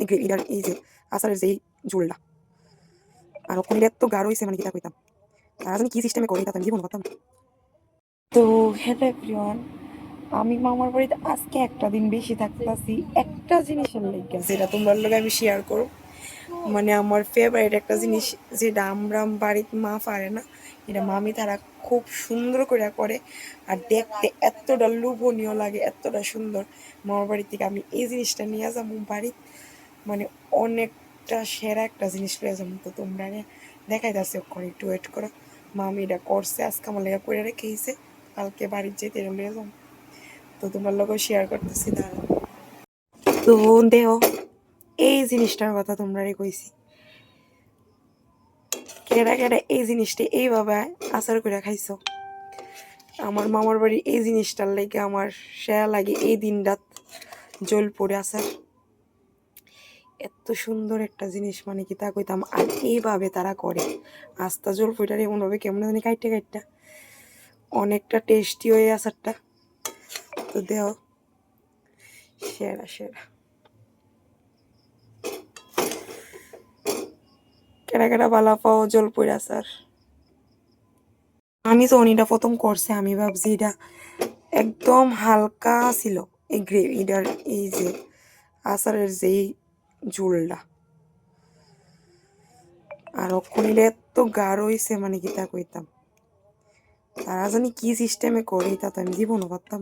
এই গ্রেভিটার এই যে আচারের যেই ঝোলটা আর ওখানে এত গাঢ় হয়েছে মানে কিতা কইতাম। তারা জানি কি সিস্টেমে করে তা আমি জীবন করতাম। তো হ্যালো এভরিওয়ান, আমি মামার বাড়িতে আজকে একটা দিন বেশি থাকতেছি একটা জিনিসের লেগে, যেটা তোমার লগে আমি শেয়ার করব। মানে আমার ফেভারিট একটা জিনিস, যেটা আমরা বাড়িতে মা পারে না, এটা মামি তারা খুব সুন্দর করে করে আর দেখতে এতটা লোভনীয় লাগে, এতটা সুন্দর। মামার বাড়ি থেকে আমি এই জিনিসটা নিয়ে যাবো বাড়ি, মানে অনেকটা সেরা একটা জিনিস পেয়ে যাবো। তো তোমরা দেখাইতেছে ওখানে, একটু ওয়েট করো। মামি এটা করছে আজকে আমার লেগে করে রেখেছে, কালকে বাড়ির যেতে নিয়ে যাবো। তো তোমার লোক শেয়ার করতেছি দাঁড়া। তো দেহ এই জিনিসটার কথা তোমরা কইছি, কেডা কেডা এই জিনিসটা এইভাবে আচার করে খাইছো। আমার মামার বাড়ি এই জিনিসটার লেগে আমার সেরা লাগে, এই দিন রাত জল পড়ে আচার, এত সুন্দর একটা জিনিস মানে কি তা কইতাম। আর এইভাবে তারা করে আস্তা জল পড়ার এমনভাবে কেমন জানি কাইটটা কাইটটা অনেকটা টেস্টি হয়ে আচারটা। তো দেহ সেরা সেরা। কেডা কেডা বালা পাও জলপুর আচার। আমি তো অনিটা প্রথম করছে, আমি ভাবছি এটা একদম হালকা ছিল এই গ্রেভিটার এই যে আচারের যেই ঝোলটা, আর ওখানে এত গাঢ় হয়েছে মানে কি তা কইতাম। তারা জানি কি সিস্টেমে করে তা তো আমি জীবনও করতাম।